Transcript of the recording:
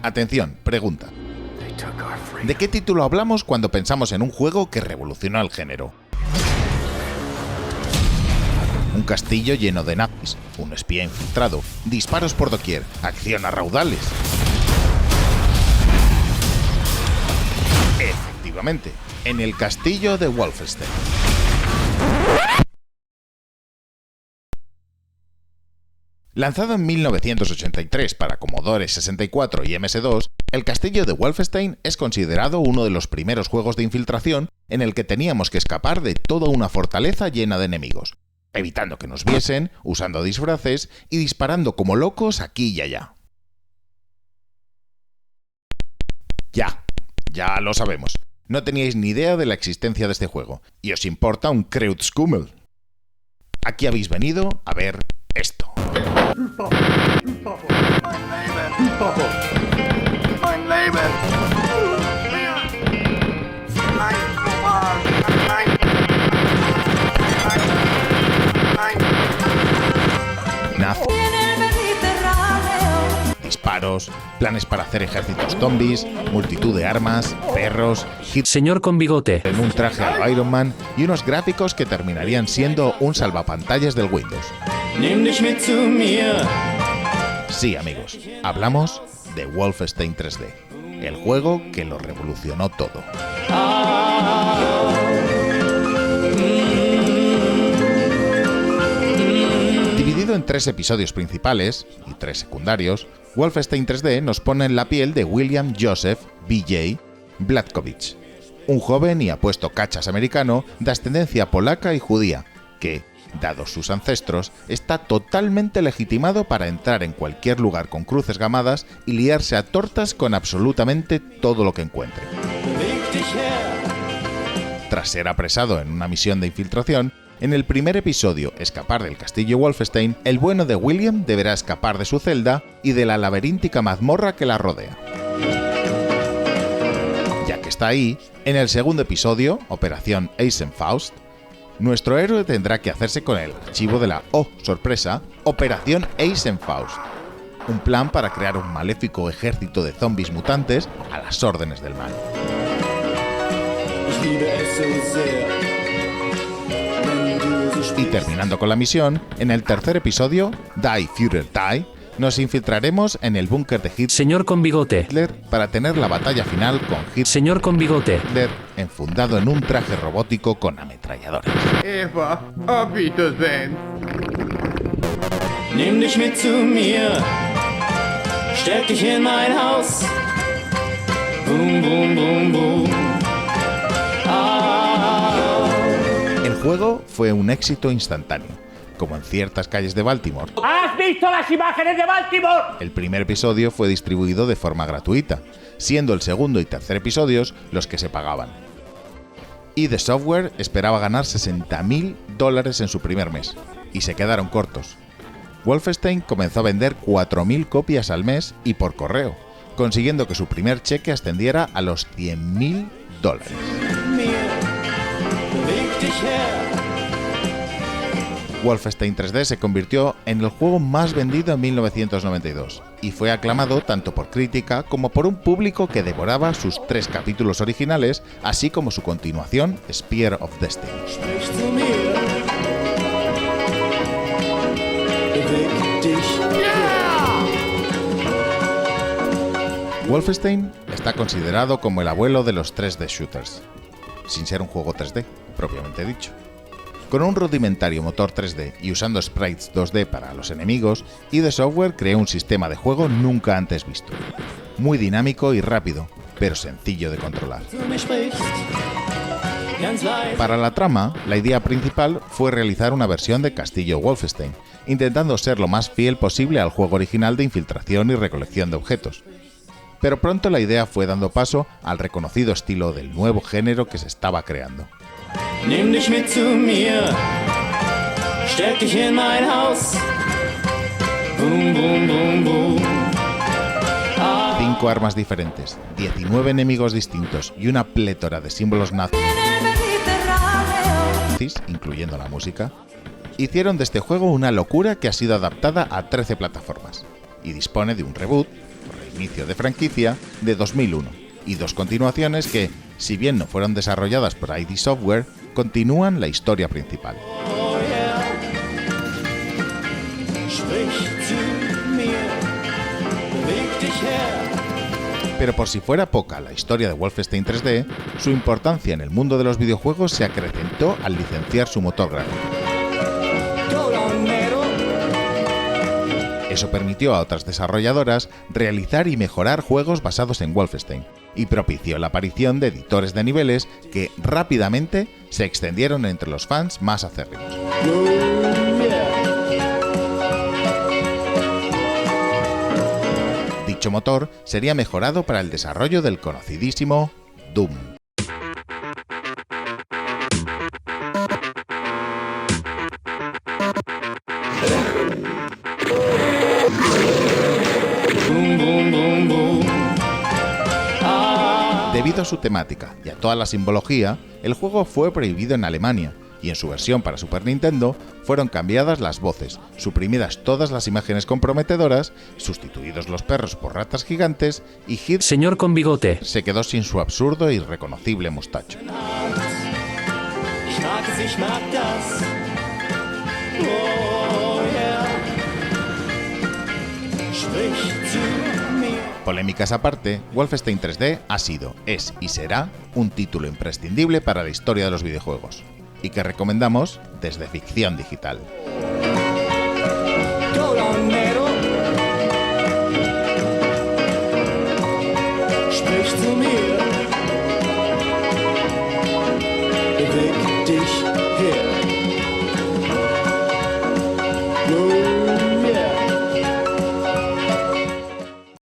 Atención, pregunta. ¿De qué título hablamos cuando pensamos en un juego que revolucionó el género? Un castillo lleno de nazis, un espía infiltrado, disparos por doquier, acción a raudales. Efectivamente, en el castillo de Wolfenstein. Lanzado en 1983 para Commodore 64 y MS2, el castillo de Wolfenstein es considerado uno de los primeros juegos de infiltración en el que teníamos que escapar de toda una fortaleza llena de enemigos, evitando que nos viesen, usando disfraces y disparando como locos aquí y allá. Ya lo sabemos. No teníais ni idea de la existencia de este juego, y os importa un Kreutzkümmel. Aquí habéis venido a ver esto. Disparos, planes para hacer ejércitos zombies, multitud de armas, perros, hits Señor con bigote. en un traje a lo Iron Man y unos gráficos que terminarían siendo un salvapantallas del Windows. Sí, amigos, hablamos de Wolfenstein 3D, el juego que lo revolucionó todo. Dividido en 3 episodios principales y 3 secundarios, Wolfenstein 3D nos pone en la piel de William Joseph B.J. Blazkowicz, un joven y apuesto cachas americano de ascendencia polaca y judía, que, dados sus ancestros, está totalmente legitimado para entrar en cualquier lugar con cruces gamadas y liarse a tortas con absolutamente todo lo que encuentre. Tras ser apresado en una misión de infiltración, en el primer episodio, Escapar del castillo Wolfenstein, el bueno de William deberá escapar de su celda y de la laberíntica mazmorra que la rodea. Ya que está ahí, en el segundo episodio, Operación Eisenfaust, nuestro héroe tendrá que hacerse con el archivo de la, sorpresa, Operación Eisenfaust, un plan para crear un maléfico ejército de zombies mutantes a las órdenes del mal. Y terminando con la misión, en el tercer episodio, Die Führer Die, nos infiltraremos en el búnker de Señor con bigote. Hitler para tener la batalla final con Señor con bigote. Hitler enfundado en un traje robótico con ametralladoras. Eva, auf Wiedersehen. Nimm dich mit zu mir, steck dich in mein Haus. Boom, boom, boom, boom. El juego fue un éxito instantáneo, como en ciertas calles de Baltimore. ¿Has visto las imágenes de Baltimore? El primer episodio fue distribuido de forma gratuita, siendo el segundo y tercer episodios los que se pagaban. id Software esperaba ganar $60.000 en su primer mes, y se quedaron cortos. Wolfenstein comenzó a vender 4.000 copias al mes y por correo, consiguiendo que su primer cheque ascendiera a los $100.000. Wolfenstein 3D se convirtió en el juego más vendido en 1992 y fue aclamado tanto por crítica como por un público que devoraba sus 3 capítulos originales, así como su continuación, Spear of Destiny. Wolfenstein está considerado como el abuelo de los 3D shooters, sin ser un juego 3D, propiamente dicho. Con un rudimentario motor 3D y usando sprites 2D para los enemigos, id Software creó un sistema de juego nunca antes visto. Muy dinámico y rápido, pero sencillo de controlar. Para la trama, la idea principal fue realizar una versión de Castillo Wolfenstein, intentando ser lo más fiel posible al juego original de infiltración y recolección de objetos. Pero pronto la idea fue dando paso al reconocido estilo del nuevo género que se estaba creando. Nimm dich mit zu mir, steck dich in mein Haus. Boom, boom, boom, boom. 5 armas diferentes, 19 enemigos distintos y una plétora de símbolos nazis, incluyendo la música, hicieron de este juego una locura que ha sido adaptada a 13 plataformas y dispone de un reboot, reinicio de franquicia, de 2001, y 2 continuaciones que, si bien no fueron desarrolladas por ID Software, continúan la historia principal. Pero por si fuera poca la historia de Wolfenstein 3D, su importancia en el mundo de los videojuegos se acrecentó al licenciar su motor gráfico. Eso permitió a otras desarrolladoras realizar y mejorar juegos basados en Wolfenstein, y propició la aparición de editores de niveles que rápidamente se extendieron entre los fans más acérrimos. Dicho motor sería mejorado para el desarrollo del conocidísimo Doom. Debido a su temática y a toda la simbología, el juego fue prohibido en Alemania, y en su versión para Super Nintendo fueron cambiadas las voces, suprimidas todas las imágenes comprometedoras, sustituidos los perros por ratas gigantes, y Hitler Señor con bigote. se quedó sin su absurdo e irreconocible mostacho. Polémicas aparte, Wolfenstein 3D ha sido, es y será un título imprescindible para la historia de los videojuegos, y que recomendamos desde Ficción Digital.